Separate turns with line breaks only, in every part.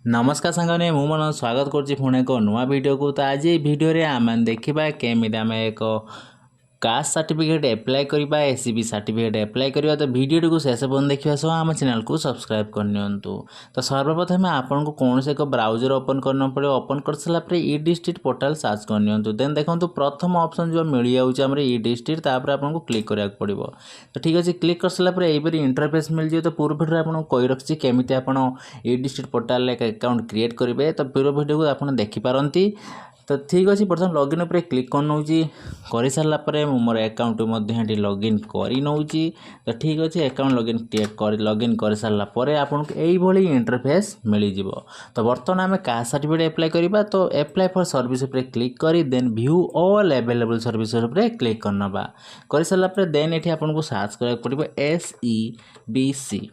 नमस्कार सांगने मु मन स्वागत करुच्ची पुणी एक नुआ वीडियो को। तो आज ये वीडियो रे आम देखा केमी आम एक कास्ट सर्टिफिकेट एप्लाई करवा एसईबी सर्टिफिकेट एप्लाई करवा। तो वीडियो को शेष पर्यटन देखा सह आम चैनल को सब्सक्राइब करनी। तो सर्वप्रथम आपन को कौन से एक ब्राउजर ओपन करना पड़े। ओपन कर सारापर ई डिस्ट्रिक्ट पोर्टाल सर्च करनी। देन देखो प्रथम ऑप्शन जो मिल जाऊँ ई डिस्ट्रिक्ट आपको क्लिक करा पड़ो। तो ठीक अच्छे क्लिक कर सारापर यहीपरि इंटरफेस मिल जाए। तो पूर्व भिडियो आपको कही रखी केमी आप ई डिस्ट्रिक्ट पोर्टाल एक अकाउंट क्रिएट करेंगे। तो पूर्व भिडियो को आप देखिपारती। तो ठीक अच्छे प्रथम लॉगिन पर क्लिक कर नौची कर सारापर मोर अकाउंट लॉगिन कर नौची। तो ठीक अच्छे अकाउंट लॉगिन कर सारापर आपको यही इंटरफेस मिल जाव। तो बर्तमान आम कास्ट सर्टिफिकेट एप्लाई करवा। तो एप्लाई फॉर सर्विस पर क्लिक करी then view all available service पर क्लिक करना कर सारापर देन ये आपको सर्च करा पड़ो SEBC।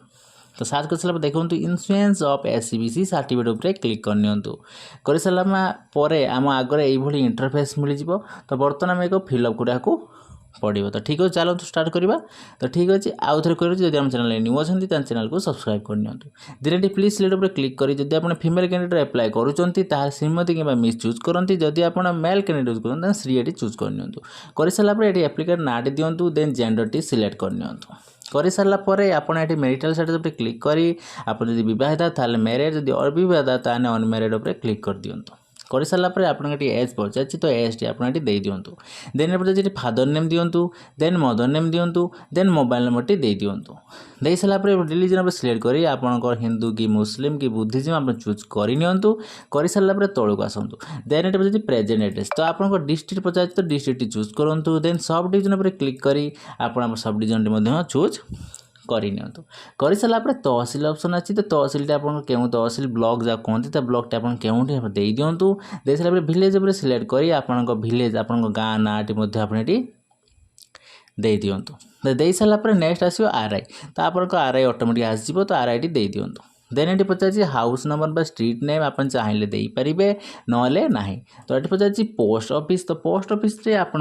तो सर्च कर सारा देखो इन्स्योरेंस ऑफ SEBC सर्टिफिकेट उपर क्लिक कर सारापर आम आगे यही इंटरफेस मिल जाव। तो बर्तमान आम एक फिलअप करा पड़ो। तो ठीक है चलते स्टार्ट करवा। तो ठीक अच्छे आउ थे कह जब आम चैनल न्यू अच्छा चैनल को सब्सक्राइब करनी। धीरे प्लीज सिलेक्ट पर क्लिक करी जब आप फीमेल कैंडिडेट एप्लाई करुँच श्रीमती कि मिस चूज करती। जदि आप मेल कैंडिडेट यूज करते श्री ये चूज कर सारापर ये एप्लिकेट नाटी दिंतु देन जेंडर टी सिलेक्ट करनी। कर सारापर आपड़ ये मेरिटाल स्टेटस पर क्लिक करी आप बहिता ताल मैरिड जब अविवाहिता ताल अनमेरिड उपर क्लिक कर दिंतु। कर सारापर आपको एज पचार। तो एज टी आप दिंतु। देन पचार फादर नेम दिंतु देन मदर नेम दिंतु देन मोबाइल नंबर टी दिंतु। दे सारापर रिलीजन पर सिलेक्ट करी आपंकर हिंदू कि मुस्लिम कि बुद्धिज्म आप चूज कर सारापर तौक आसतु। देन ये पचार प्रेजेंट एड्रेस। तो आप डिस्ट्रिक्ट पचार तो डिस्ट्रिक्ट चूज करूँ। देन सब डिविजन पर क्लिक करी आप सब डिविजन चूज कर सारापर तहसिल ऑप्शन अच्छी। तो तहसिल आप तहसिल ब्लॉक जहाँ कहते तो ब्लॉक आप दे दिंतु। दे सारापर विलेज पर सिलेक्ट करी आप विलेज आप गाँ नाटी दे दिंतु। दे सारापर नेक्स्ट आसो RI। तो आपको RI ऑटोमेटिक आसो। तो RI टी दे दिंतु। देन ये पचार हाउस नंबर बा स्ट्रीट नेम आप चाहिए देपारे ना ना। तो ये पचार पोस्ट ऑफिस। तो पोस्ट ऑफिस आप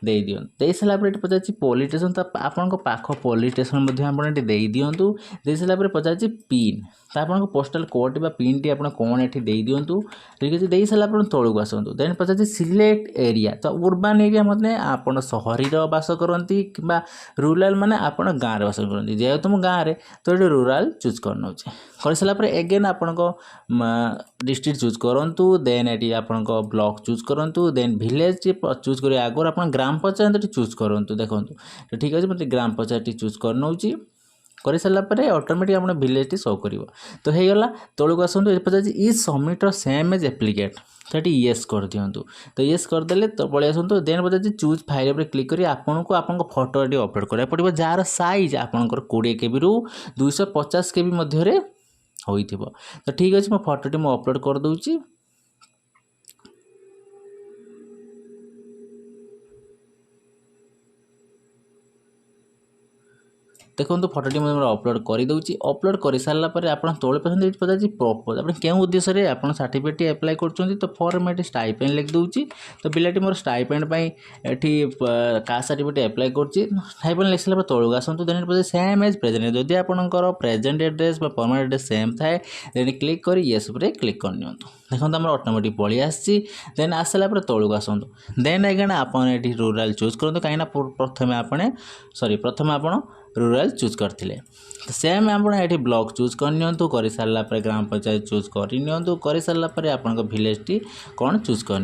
दे दिंतु। दे सारापर ये पचार पुलिस स्टेशन। तो आपको पाख पुलिस स्टेशन आप दे दिंतु। दे सारापर पचार पिन। तो आपको पोस्टाल कोड बा पिन टी आप कौन ये दे दिंतु। ठीक अच्छे दे सारापर तौक आसतु। देन पचार सिलेक्ट एरिया। तो उर्बान एरिया मतलब आप सहरी बास करती कि रूराल माने आप गाँव में बास करती। जेहेतु मु गाँव में तो ये रूराल चूज कर सारापर एगेन आप डिस्ट्रिक्ट चूज करूँ। देन ये आप ब्लॉक चूज करूँ। देन विलेज चूज कर आगे आप ग्राम पंचायत चूज करूँ। देखो तो ठीक अच्छे मतलब ग्राम पंचायत चूज कर नौची कर सारापर ऑटोमेटिक आप विलेज टी शो कर। तो होगा तौक आसतु। ये पचार इज सबमिट सेम एज एप्लिकेट। तो ये येस कर दिंतु। तो येस करदे तो पलि आसतु। देन पचार चूज फाइल पर क्लिक करी आपको आप फोटो ये अपलोड करा पड़ो जार साइज आपंकर 20 KB रु 250 KB मध्य होइथिबो। तो ठीक अच्छे मो फोटोटी मु अपलोड कर दूची। देखो फोटोटी मुझे अपलोड करदे। अपलोड कर सारापर आप तौले पसंद पचार प्रपोज आप क्यों उद्देश्य आप सर्टिफिकेट एप्लाई कर। तो फॉर्म ये स्टाइपेंड लिख दूची। तो पिलाटी मोर स्टाइपेंड ये कास्ट सर्टिफिकेट एप्लाई कर स्टाइपेंड लिख सारापर तौक आसतु। देन पचार सेम एज प्रेजेंट। जदि आपंकर present address permanent address same थाए देन क्लिक कर येस पर क्लिक कर नियंतु। देखो आम ऑटोमेटिक पलि आसी। देन आस सारापर तौक आसतु। देन एगेन आप रूराल चूज करूँ कहीं प्रथम आप रूराल चूज करते। तो सेम आप ब्लॉक चूज कर सारापर ग्राम पंचायत चूज कर सारापर आप विलेज टी कौन चूज कर।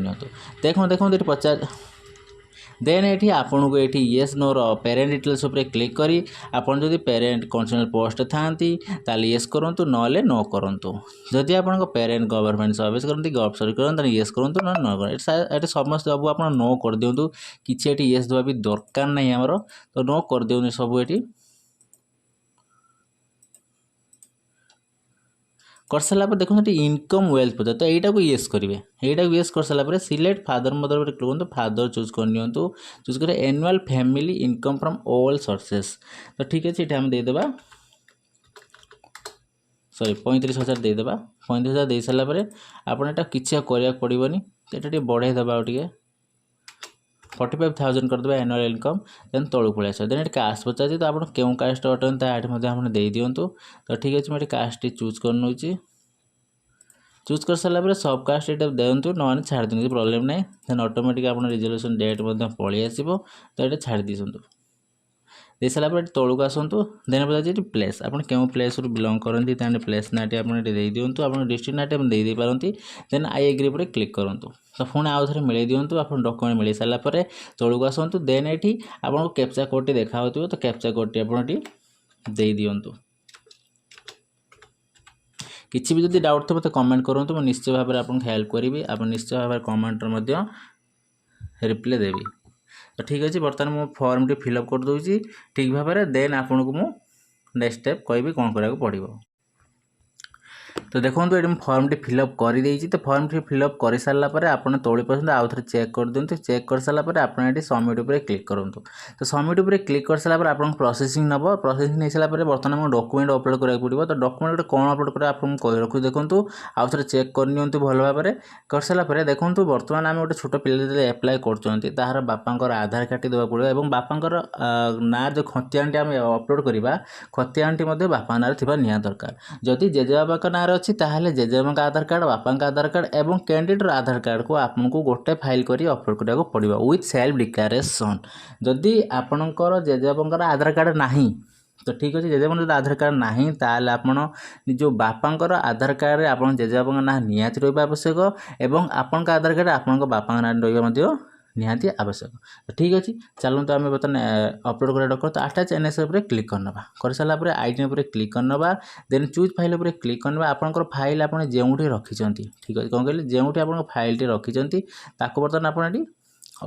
देखो ये पचार देन ये आपन को ये येस नोर पेरेंट डिटेल्स उपर क्लिक करी आपन जदि पेरेंट कंसर्न पोस्ट थांती ताले येस करंतु नले नो करंतु। जदि आपन पेरेंट गवर्नमेंट सर्विस करंती गवर्नमेंट सर्विस करंतु येस करंतु न नो करंतु। ये समस्त सब आप नो कर दिंतु। किछि ये येस देवा भी दरकार नहीं हमर। तो नो कर दिंतु सब ये कर सारापर देखो इनकम वेल्थ पचार। तो यहीटा को येस करेंगे। यहीटा को येस कर सारापर सिलेक्ट फादर मदर पर क्लिक करूँ। फादर चूज करनी चूज कर annual family income from all sources. तो ठीक अच्छे ये आम देदेबा सॉरी 35,000 देदेबा। 35,000 दे सारापर आपड़ा किसी करा पड़ोनी। तो ये बढ़ाई देवा टे 45,000 करदे एनुअल इनकम देन तळु पळै आस देन एटी कास्ट पचार तो आपण केउ कास्ट अटन ता एटी मध्ये आपण देई दियंतु तो ठीक अछि मैं कास्ट चूज कर नउची चूज कर सारा पर सब कास्ट ये दिंतु ना छाड़ दिखाँ प्रोब्लेम ना देन ऑटोमेटिक आप रिजोल्यूशन डेट पलि आसो तो ये छाड़ दिसुँ दे सारापर तौक आसतु देन पचार प्लेस आप क्यों प्लेस रु बिलंग करती प्लेस नाटी आप दिंतु आप डिस्ट्रिक्ट नाटी दे पारती देन आई एग्री पर क्लिक करूँ तो पुणी आउ थे मिले दिंतु आप डॉक्यूमेंट मिल सारापर तौक आसतु देन ये आपको कैप्चा कोड टी देखा तो कैप्चा कोड टी आप दे दिंतु किसी भी जब डाउट थे मतलब कमेंट करूँ मैं निश्चय भाव में आपको हेल्प करी आप निश्चय भाव में कमेंटर रिप्लाई देवी तो ठीक अच्छे बर्तमान मो फॉर्म टी फिलअप कर दूसरी ठीक भाव में देन आपन को मु नेक्स्ट स्टेप कहि कौन करा पड़ो तो देखो ये फॉर्म टी फिलअप कर तो फॉर्म टी फिलअप कर सारापर आप तौली पसंद आउ थे चेक कर दिखाँ चेक कर सारापर आप सबमिट उपर क्लिक करूँ तो सबमिट उपर क्लिक कर सारापर आप प्रोसेसिंग नब प्रोसेसिंग नहीं सारापर बर्तमान डॉक्यूमेंट अपलोड करा पड़ो तो डॉक्यूमेंट कौन अपलोड कर आपको कही रखु देखो आउ थे चेक करनी भल भाव में कर सारापर देखो बर्तमान आम गोटे छोट पिला एप्लाय कर बापांकर आधार कार्ड देवा पड़ो और बापांकर ना जो खतियानटी आम अपलोड करवा खतियानटी बापा ना नि दरकार जदि जेजेबापा ना अच्छी ताहले जेजेबापा आधार कार्ड बापा आधार कार्ड एवं कैंडिडेट आधार कार्ड को आपको गोटे फाइल करी अपलोड करा पड़ो विथ सेल्फ डिक्लेरेशन जदि आपणकर जेजेबापा आधार कार्ड नहीं तो ठीक अच्छे जेजेबापा आधार कार्ड नहीं ताहले आपण जो बापांकर आधार कार्ड आप जेजेबापा ना निहाती रहा आवश्यक एवं आपण आधार कार्ड आपण बापा ना रहा निहाती आवश्यक तो ठीक अच्छे चलते आम बर्तमान अपलोड कर डॉक्यूमेंट तो अटैच एनएसए पर क्लिक करना कर सारापर आईडी पर क्लिक करना देन चूज फाइल पर क्लिक करना आपंकर फाइल आप जो रखिंट ठीक अच्छे कौन कहले जो आप फाइल टी रखिंट बर्तमान आप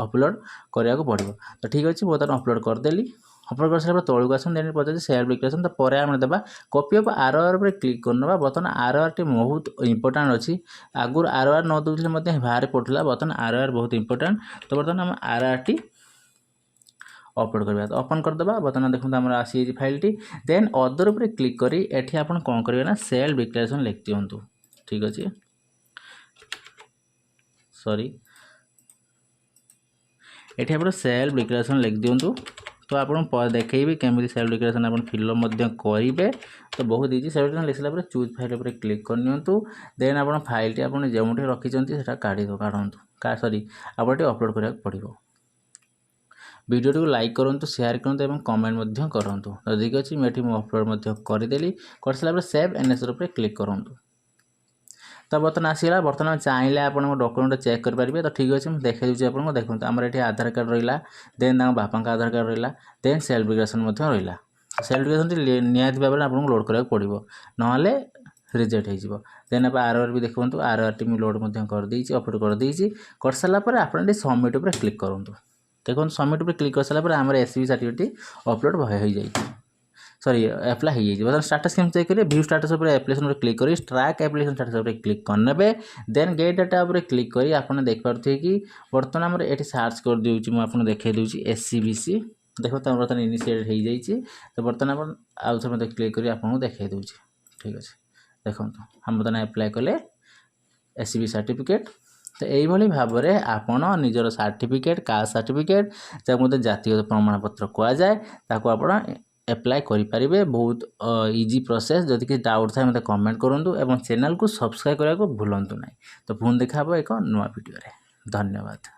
अपलोड कराया पड़ो तो ठीक अच्छे बर्तमान अपलोड करदेली अपलोड कर सारा तौक आस देन पचार सेल्फ डिक्लेरेशन तो पर आम देवा कॉपी ऑफ आरओआर पर क्लिक करना बर्तमान आरओआर टी बहुत इंपोर्टाट अच्छी आगुरी आरओआर न दूसरे बाहर पड़ूला बर्तमान आरओआर बहुत इंपोर्टाट तो बर्तमान आम आरओआर टी अपलोड करवा तो ओपन करदे बर्तमान देखते आम आसी फाइल टी देन अदर पर क्लिक करी एठी आपन कौन करेंगे ना सेल्फ डिक्लेरेशन लिख दिंतु ठीक अच्छे सॉरी एठी आप सेल्फ डिक्लेरेशन लिख दिंतु तो आप देखेबी केमी सेल्फ डिक्लेरेशन आप फिलअप करेंगे तो बहुत इजी सेल्फ डिक्लेरेशन लिख सारा चूज फाइल पर क्लिक करनी देन आप फाइल टी आप जो रखिंट से काढ़ सॉरी आप अपलोड करा पड़ो वीडियो को लाइक करूँ शेयर करूँ और कमेंट करूँ तो ठीक अच्छे मुझे अपलोड करदेली कर सारापर सेव एनएसए पर क्लिक करूँ तो बर्तमान आसगला बर्तमान चाहिए आप डॉक्यूमेंट चेक करेंगे तो ठीक अच्छे मुझे देखा दूसरी आपको देखो आमर ये आधार कार्ड रहा देन बापा आधार कार्ड रहा देन सेल्फ डिक्लेरेशन रहा सेल्फ डिक्लेरेशन निहाती भाव में आपको लोड करा पड़ो ना रिजेक्ट हो देन आप आरओआर भी देखो आरओआर टी लोड कर अपलोड कर सारापर आप सबमिट पर क्लिक करूँ देखो सबमिट पर क्लिक कर सारापर आम एसईबी सर्टिफिकेट अपलोड हो जाए सॉरी एप्लाई हो जाए बर्तमान स्टाटस केम चेक करेंगे व्यू स्टाटस पर एप्लिकेशन पर क्लिक करी ट्रैक एप्लिकेशन स्टाटस पर क्लिक करने देन गेट डाटा पर क्लिक करी आपने देखिए कि बर्तमान आम ये सार्च कर दूसरी मुझे देखे दूसरी एसईबीसी देखो तो बर्तमान इनिशिएट हो जाए तो बर्तमान आप आउ थे मतलब क्लिक करी आपको देखे दूसरी ठीक अच्छे देखो हम बर्तमान एप्लाई कले एसईबी सर्टिफिकेट तो यही भाव में आपड़ निजर सर्टिफिकेट कास्ट सर्टिफिकेट जहाँ मतलब जातीय प्रमाणपत्र कहुए ताको आप एप्लाई करेंगे बहुत इजी प्रोसेस जदि किसी डाउट थाए मतलब कमेंट करूँ और चैनल को सब्सक्राइब करने को भूलु ना तो पुणी देखा एक नुआ वीडियो धन्यवाद।